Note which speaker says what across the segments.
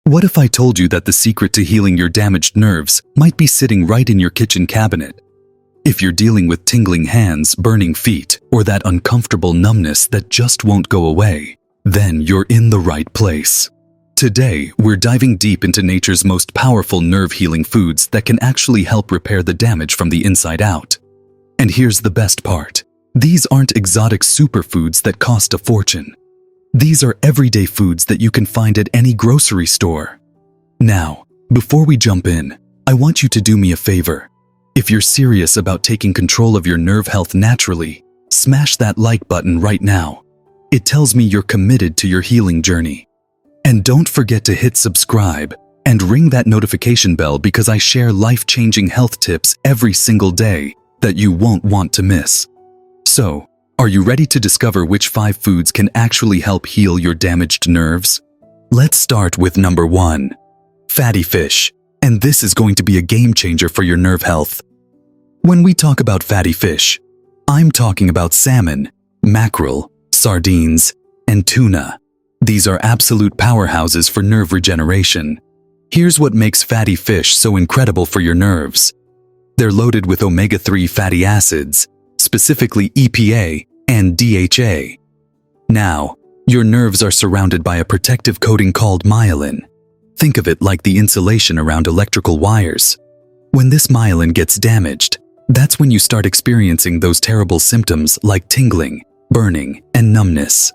Speaker 1: What if I told you that the secret to healing your damaged nerves might be sitting right in your kitchen cabinet? If you're dealing with tingling hands, burning feet, or that uncomfortable numbness that just won't go away, then you're in the right place. Today, we're diving deep into nature's most powerful nerve-healing foods that can actually help repair the damage from the inside out. And here's the best part. These aren't exotic superfoods that cost a fortune. These are everyday foods that you can find at any grocery store. Now, before we jump in, I want you to do me a favor. If you're serious about taking control of your nerve health naturally, smash that like button right now. It tells me you're committed to your healing journey. And don't forget to hit subscribe and ring that notification bell because I share life-changing health tips every single day that you won't want to miss. So, are you ready to discover which 5 foods can actually help heal your damaged nerves? Let's start with number 1. Fatty fish. And this is going to be a game changer for your nerve health. When we talk about fatty fish, I'm talking about salmon, mackerel, sardines, and tuna. These are absolute powerhouses for nerve regeneration. Here's what makes fatty fish so incredible for your nerves. They're loaded with omega-3 fatty acids, specifically EPA and DHA. Now, your nerves are surrounded by a protective coating called myelin. Think of it like the insulation around electrical wires. When this myelin gets damaged, that's when you start experiencing those terrible symptoms like tingling, burning, and numbness.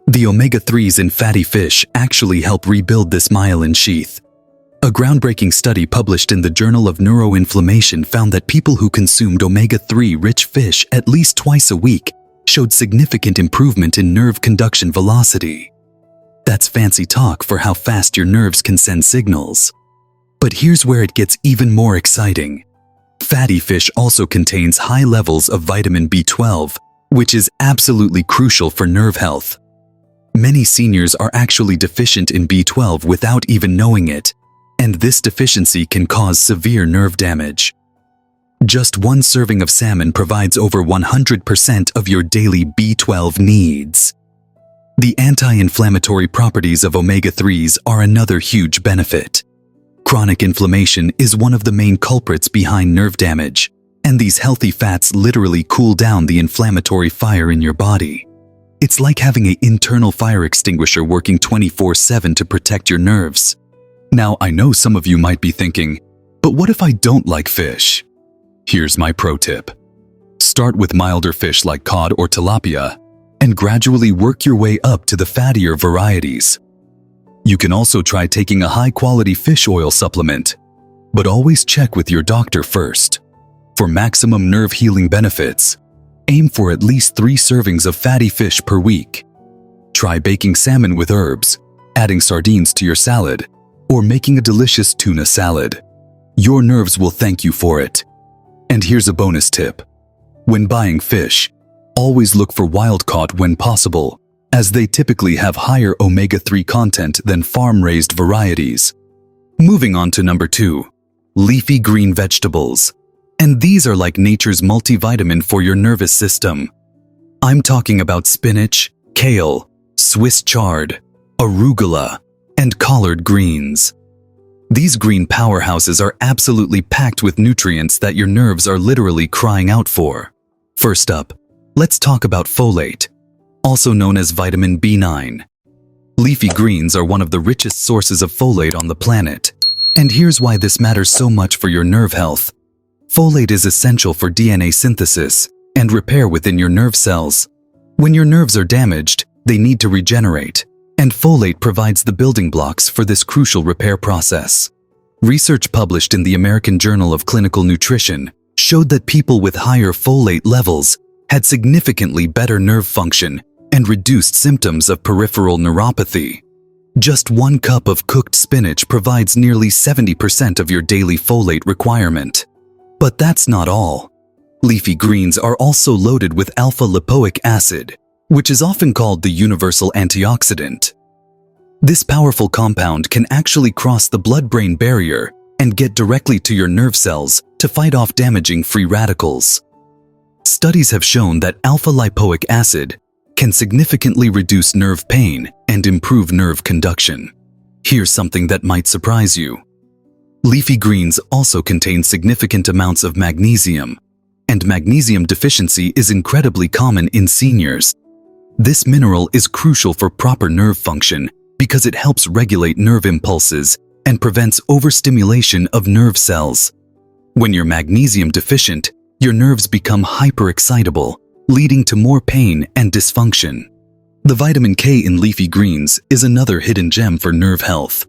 Speaker 1: The omega-3s in fatty fish actually help rebuild this myelin sheath. A groundbreaking study published in the Journal of Neuroinflammation found that people who consumed omega-3 rich fish at least twice a week showed significant improvement in nerve conduction velocity. That's fancy talk for how fast your nerves can send signals. But here's where it gets even more exciting. Fatty fish also contains high levels of vitamin B12, which is absolutely crucial for nerve health. Many seniors are actually deficient in B12 without even knowing it, and this deficiency can cause severe nerve damage. Just one serving of salmon provides over 100% of your daily B12 needs. The anti-inflammatory properties of omega-3s are another huge benefit. Chronic inflammation is one of the main culprits behind nerve damage, and these healthy fats literally cool down the inflammatory fire in your body. It's like having an internal fire extinguisher working 24/7 to protect your nerves. Now, I know some of you might be thinking, but what if I don't like fish? Here's my pro tip. Start with milder fish like cod or tilapia, and gradually work your way up to the fattier varieties. You can also try taking a high-quality fish oil supplement, but always check with your doctor first. For maximum nerve healing benefits, aim for at least 3 servings of fatty fish per week. Try baking salmon with herbs, adding sardines to your salad, or making a delicious tuna salad. Your nerves will thank you for it. And here's a bonus tip. When buying fish, always look for wild-caught when possible, as they typically have higher omega-3 content than farm-raised varieties. Moving on to number 2, leafy green vegetables. And these are like nature's multivitamin for your nervous system. I'm talking about spinach, kale, Swiss chard, arugula, and collard greens. These green powerhouses are absolutely packed with nutrients that your nerves are literally crying out for. First up, let's talk about folate, also known as vitamin B9. Leafy greens are one of the richest sources of folate on the planet. And here's why this matters so much for your nerve health. Folate is essential for DNA synthesis and repair within your nerve cells. When your nerves are damaged, they need to regenerate, and folate provides the building blocks for this crucial repair process. Research published in the American Journal of Clinical Nutrition showed that people with higher folate levels had significantly better nerve function and reduced symptoms of peripheral neuropathy. Just 1 cup of cooked spinach provides nearly 70% of your daily folate requirement. But that's not all. Leafy greens are also loaded with alpha-lipoic acid, which is often called the universal antioxidant. This powerful compound can actually cross the blood-brain barrier and get directly to your nerve cells to fight off damaging free radicals. Studies have shown that alpha-lipoic acid can significantly reduce nerve pain and improve nerve conduction. Here's something that might surprise you. Leafy greens also contain significant amounts of magnesium, and magnesium deficiency is incredibly common in seniors. This mineral is crucial for proper nerve function because it helps regulate nerve impulses and prevents overstimulation of nerve cells. When you're magnesium deficient, your nerves become hyperexcitable, leading to more pain and dysfunction. The vitamin K in leafy greens is another hidden gem for nerve health.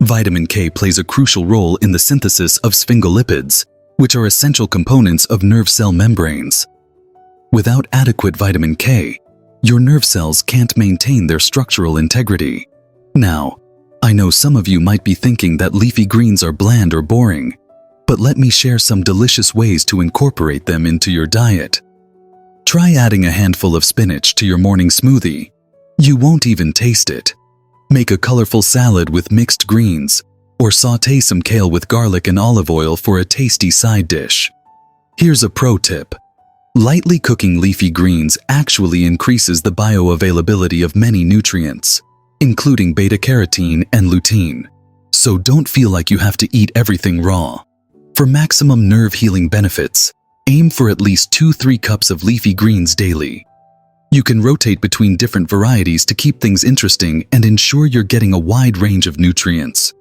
Speaker 1: Vitamin K plays a crucial role in the synthesis of sphingolipids, which are essential components of nerve cell membranes. Without adequate vitamin K, your nerve cells can't maintain their structural integrity. Now, I know some of you might be thinking that leafy greens are bland or boring, but let me share some delicious ways to incorporate them into your diet. Try adding a handful of spinach to your morning smoothie. You won't even taste it. Make a colorful salad with mixed greens, or sauté some kale with garlic and olive oil for a tasty side dish. Here's a pro tip. Lightly cooking leafy greens actually increases the bioavailability of many nutrients, including beta-carotene and lutein. So don't feel like you have to eat everything raw. For maximum nerve healing benefits, aim for at least 2-3 cups of leafy greens daily. You can rotate between different varieties to keep things interesting and ensure you're getting a wide range of nutrients.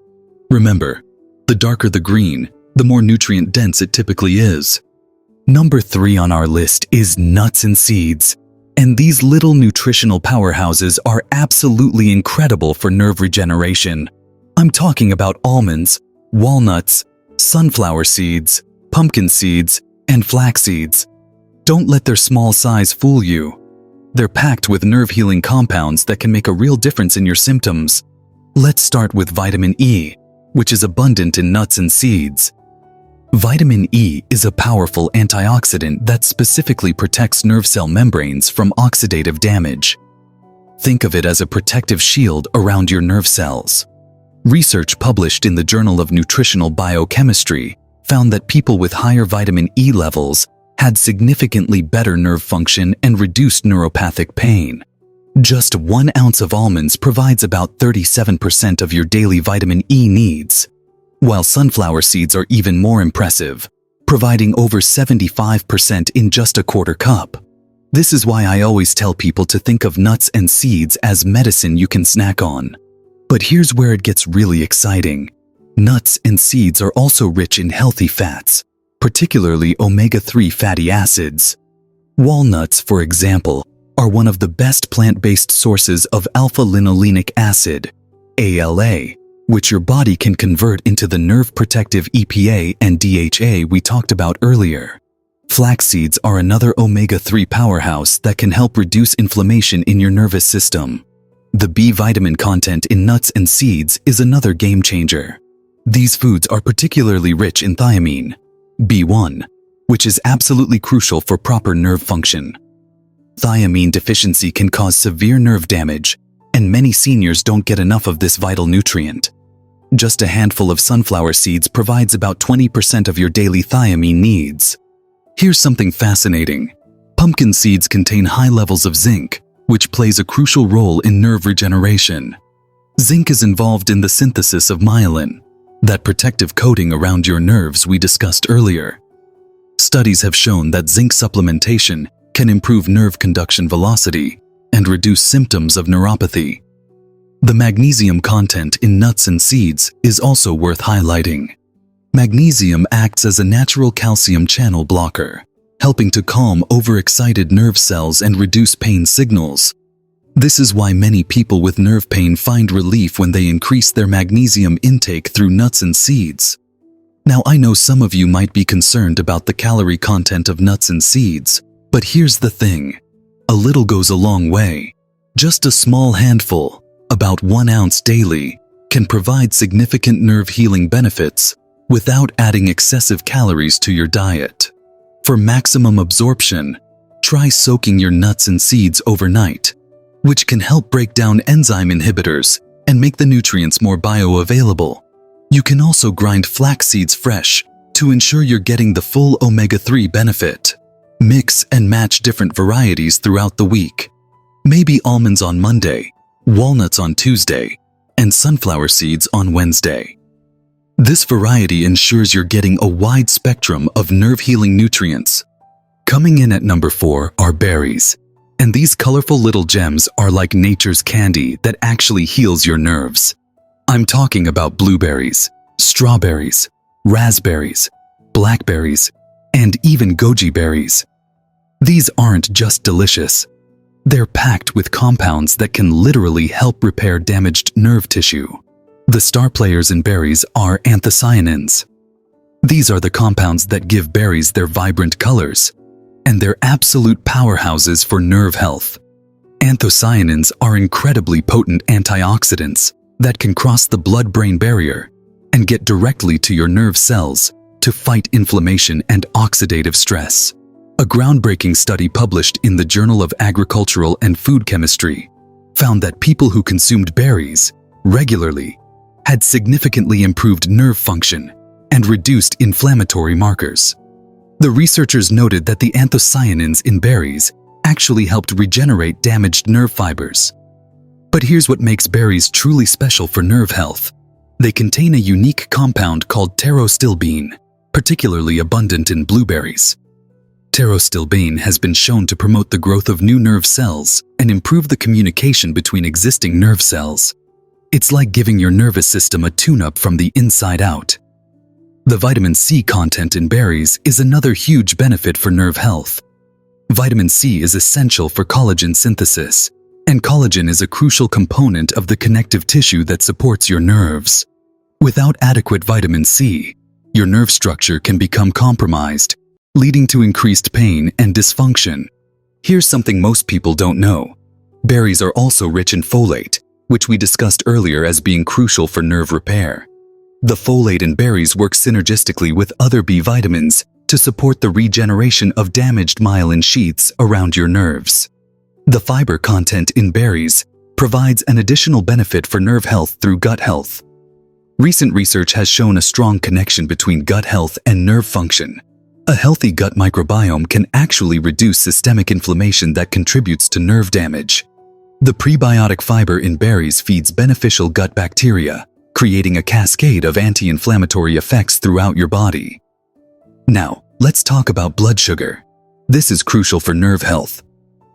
Speaker 1: Remember, the darker the green, the more nutrient-dense it typically is. Number 3 on our list is nuts and seeds. And these little nutritional powerhouses are absolutely incredible for nerve regeneration. I'm talking about almonds, walnuts, sunflower seeds, pumpkin seeds, and flax seeds. Don't let their small size fool you. They're packed with nerve-healing compounds that can make a real difference in your symptoms. Let's start with vitamin E, which is abundant in nuts and seeds. Vitamin E is a powerful antioxidant that specifically protects nerve cell membranes from oxidative damage. Think of it as a protective shield around your nerve cells. Research published in the Journal of Nutritional Biochemistry found that people with higher vitamin E levels had significantly better nerve function and reduced neuropathic pain. Just 1 ounce of almonds provides about 37% of your daily vitamin E needs, while sunflower seeds are even more impressive, providing over 75% in just a quarter cup. This is why I always tell people to think of nuts and seeds as medicine you can snack on. But here's where it gets really exciting. Nuts and seeds are also rich in healthy fats, particularly omega-3 fatty acids. Walnuts, for example, are one of the best plant-based sources of alpha-linolenic acid, ALA, which your body can convert into the nerve-protective EPA and DHA we talked about earlier. Flax seeds are another omega-3 powerhouse that can help reduce inflammation in your nervous system. The B vitamin content in nuts and seeds is another game changer. These foods are particularly rich in thiamine, B1, which is absolutely crucial for proper nerve function. Thiamine deficiency can cause severe nerve damage, and many seniors don't get enough of this vital nutrient. Just a handful of sunflower seeds provides about 20% of your daily thiamine needs. Here's something fascinating. Pumpkin seeds contain high levels of zinc, which plays a crucial role in nerve regeneration. Zinc is involved in the synthesis of myelin, that protective coating around your nerves we discussed earlier. Studies have shown that zinc supplementation can improve nerve conduction velocity and reduce symptoms of neuropathy. The magnesium content in nuts and seeds is also worth highlighting. Magnesium acts as a natural calcium channel blocker, helping to calm overexcited nerve cells and reduce pain signals. This is why many people with nerve pain find relief when they increase their magnesium intake through nuts and seeds. Now, I know some of you might be concerned about the calorie content of nuts and seeds, but here's the thing. A little goes a long way. Just a small handful, about 1 ounce daily, can provide significant nerve healing benefits without adding excessive calories to your diet. For maximum absorption, try soaking your nuts and seeds overnight, which can help break down enzyme inhibitors and make the nutrients more bioavailable. You can also grind flax seeds fresh to ensure you're getting the full omega-3 benefit. Mix and match different varieties throughout the week. Maybe almonds on Monday, walnuts on Tuesday, and sunflower seeds on Wednesday. This variety ensures you're getting a wide spectrum of nerve-healing nutrients. Coming in at number 4 are berries. And these colorful little gems are like nature's candy that actually heals your nerves. I'm talking about blueberries, strawberries, raspberries, blackberries, and even goji berries. These aren't just delicious. They're packed with compounds that can literally help repair damaged nerve tissue. The star players in berries are anthocyanins. These are the compounds that give berries their vibrant colors, and they're absolute powerhouses for nerve health. Anthocyanins are incredibly potent antioxidants that can cross the blood-brain barrier and get directly to your nerve cells to fight inflammation and oxidative stress. A groundbreaking study published in the Journal of Agricultural and Food Chemistry found that people who consumed berries regularly had significantly improved nerve function and reduced inflammatory markers. The researchers noted that the anthocyanins in berries actually helped regenerate damaged nerve fibers. But here's what makes berries truly special for nerve health. They contain a unique compound called pterostilbene, particularly abundant in blueberries. Pterostilbene has been shown to promote the growth of new nerve cells and improve the communication between existing nerve cells. It's like giving your nervous system a tune-up from the inside out. The vitamin C content in berries is another huge benefit for nerve health. Vitamin C is essential for collagen synthesis, and collagen is a crucial component of the connective tissue that supports your nerves. Without adequate vitamin C, your nerve structure can become compromised, leading to increased pain and dysfunction. Here's something most people don't know. Berries are also rich in folate, which we discussed earlier as being crucial for nerve repair. The folate in berries works synergistically with other B vitamins to support the regeneration of damaged myelin sheaths around your nerves. The fiber content in berries provides an additional benefit for nerve health through gut health. Recent research has shown a strong connection between gut health and nerve function. A healthy gut microbiome can actually reduce systemic inflammation that contributes to nerve damage. The prebiotic fiber in berries feeds beneficial gut bacteria, creating a cascade of anti-inflammatory effects throughout your body. Now, let's talk about blood sugar. This is crucial for nerve health.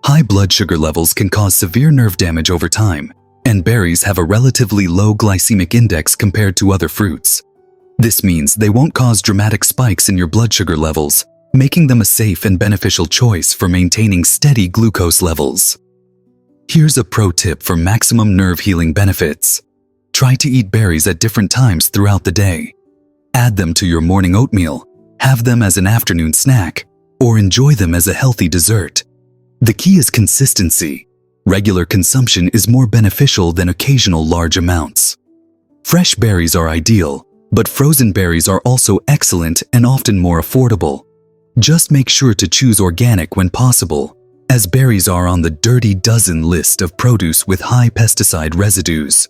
Speaker 1: High blood sugar levels can cause severe nerve damage over time, and berries have a relatively low glycemic index compared to other fruits. This means they won't cause dramatic spikes in your blood sugar levels, making them a safe and beneficial choice for maintaining steady glucose levels. Here's a pro tip for maximum nerve healing benefits. Try to eat berries at different times throughout the day. Add them to your morning oatmeal, have them as an afternoon snack, or enjoy them as a healthy dessert. The key is consistency. Regular consumption is more beneficial than occasional large amounts. Fresh berries are ideal, but frozen berries are also excellent and often more affordable. Just make sure to choose organic when possible, as berries are on the dirty dozen list of produce with high pesticide residues.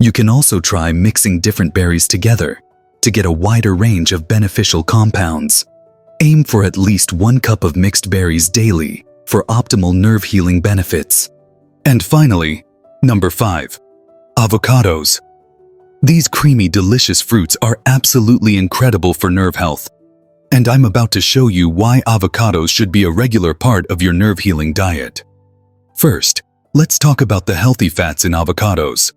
Speaker 1: You can also try mixing different berries together to get a wider range of beneficial compounds. Aim for at least 1 cup of mixed berries daily for optimal nerve healing benefits. And finally, number 5, avocados. These creamy, delicious fruits are absolutely incredible for nerve health, and I'm about to show you why avocados should be a regular part of your nerve healing diet. First, let's talk about the healthy fats in avocados.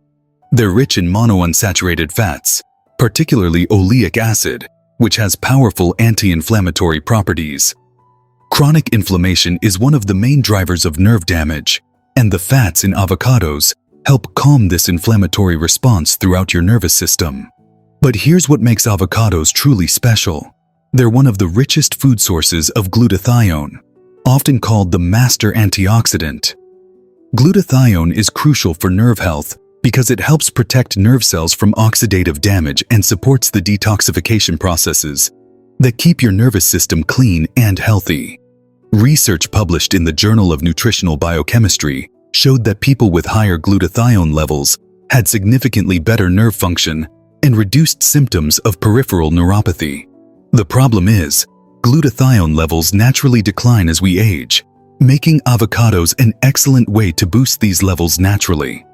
Speaker 1: They're rich in monounsaturated fats, particularly oleic acid, which has powerful anti-inflammatory properties. Chronic inflammation is one of the main drivers of nerve damage, and the fats in avocados help calm this inflammatory response throughout your nervous system. But here's what makes avocados truly special. They're one of the richest food sources of glutathione, often called the master antioxidant. Glutathione is crucial for nerve health because it helps protect nerve cells from oxidative damage and supports the detoxification processes that keep your nervous system clean and healthy. Research published in the Journal of Nutritional Biochemistry showed that people with higher glutathione levels had significantly better nerve function and reduced symptoms of peripheral neuropathy. The problem is, glutathione levels naturally decline as we age, making avocados an excellent way to boost these levels naturally.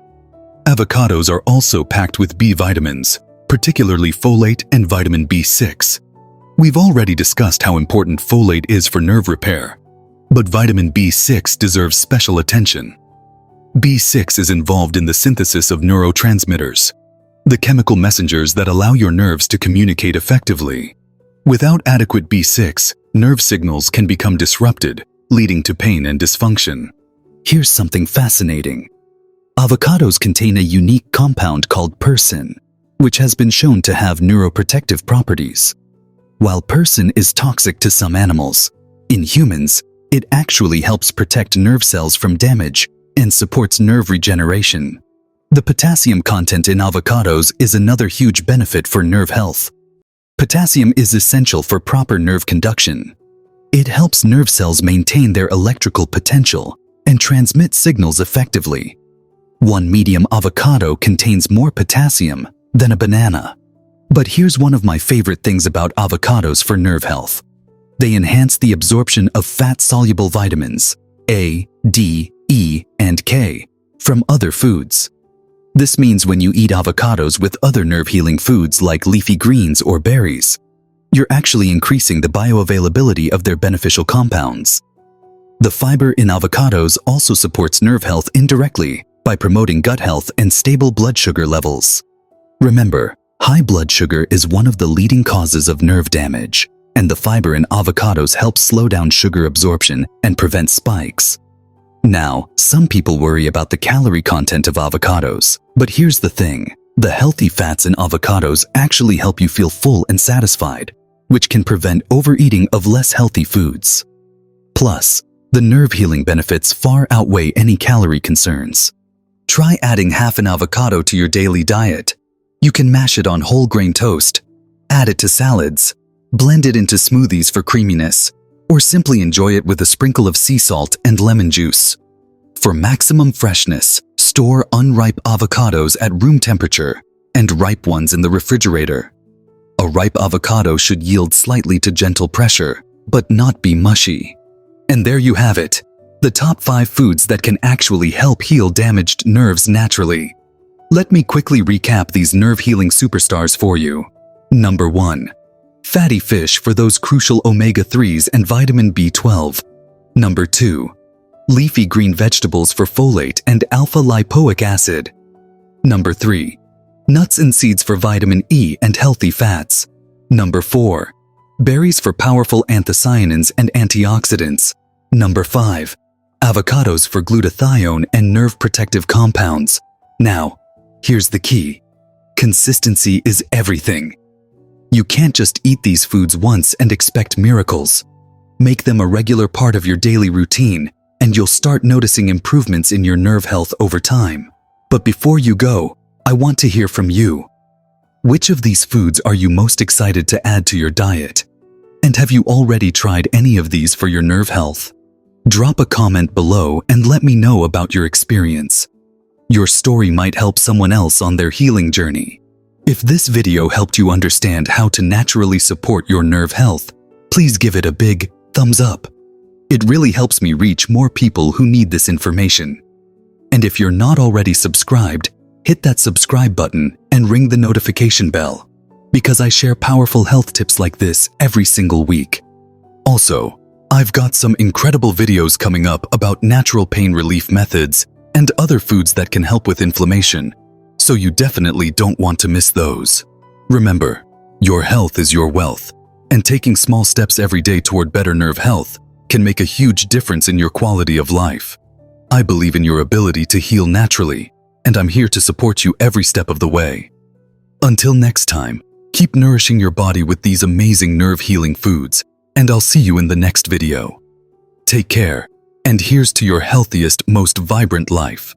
Speaker 1: Avocados are also packed with B vitamins, particularly folate and vitamin B6. We've already discussed how important folate is for nerve repair, but vitamin B6 deserves special attention. B6 is involved in the synthesis of neurotransmitters, the chemical messengers that allow your nerves to communicate effectively. Without adequate B6, nerve signals can become disrupted, leading to pain and dysfunction. Here's something fascinating. Avocados contain a unique compound called persin, which has been shown to have neuroprotective properties. While persin is toxic to some animals, in humans, it actually helps protect nerve cells from damage and supports nerve regeneration. The potassium content in avocados is another huge benefit for nerve health. Potassium is essential for proper nerve conduction. It helps nerve cells maintain their electrical potential and transmit signals effectively. One medium avocado contains more potassium than a banana. But here's one of my favorite things about avocados for nerve health. They enhance the absorption of fat-soluble vitamins A, D, E, and K from other foods. This means when you eat avocados with other nerve-healing foods like leafy greens or berries, you're actually increasing the bioavailability of their beneficial compounds. The fiber in avocados also supports nerve health indirectly by promoting gut health and stable blood sugar levels. Remember, high blood sugar is one of the leading causes of nerve damage, and the fiber in avocados helps slow down sugar absorption and prevent spikes. Now, some people worry about the calorie content of avocados, but here's the thing. The healthy fats in avocados actually help you feel full and satisfied, which can prevent overeating of less healthy foods. Plus, the nerve healing benefits far outweigh any calorie concerns. Try adding half an avocado to your daily diet. You can mash it on whole grain toast, add it to salads, blend it into smoothies for creaminess, or simply enjoy it with a sprinkle of sea salt and lemon juice. For maximum freshness, store unripe avocados at room temperature and ripe ones in the refrigerator. A ripe avocado should yield slightly to gentle pressure, but not be mushy. And there you have it, the top 5 foods that can actually help heal damaged nerves naturally. Let me quickly recap these nerve-healing superstars for you. Number 1. Fatty fish for those crucial omega-3s and vitamin B12. Number 2. Leafy green vegetables for folate and alpha-lipoic acid. Number 3. Nuts and seeds for vitamin E and healthy fats. Number 4. Berries for powerful anthocyanins and antioxidants. Number 5. Avocados for glutathione and nerve protective compounds. Now, here's the key. Consistency is everything. You can't just eat these foods once and expect miracles. Make them a regular part of your daily routine, and you'll start noticing improvements in your nerve health over time. But before you go, I want to hear from you. Which of these foods are you most excited to add to your diet? And have you already tried any of these for your nerve health? Drop a comment below and let me know about your experience. Your story might help someone else on their healing journey. If this video helped you understand how to naturally support your nerve health, please give it a big thumbs up. It really helps me reach more people who need this information. And if you're not already subscribed, hit that subscribe button and ring the notification bell, because I share powerful health tips like this every single week. Also, I've got some incredible videos coming up about natural pain relief methods and other foods that can help with inflammation, so you definitely don't want to miss those. Remember, your health is your wealth, and taking small steps every day toward better nerve health can make a huge difference in your quality of life. I believe in your ability to heal naturally, and I'm here to support you every step of the way. Until next time, keep nourishing your body with these amazing nerve-healing foods, and I'll see you in the next video. Take care, and here's to your healthiest, most vibrant life.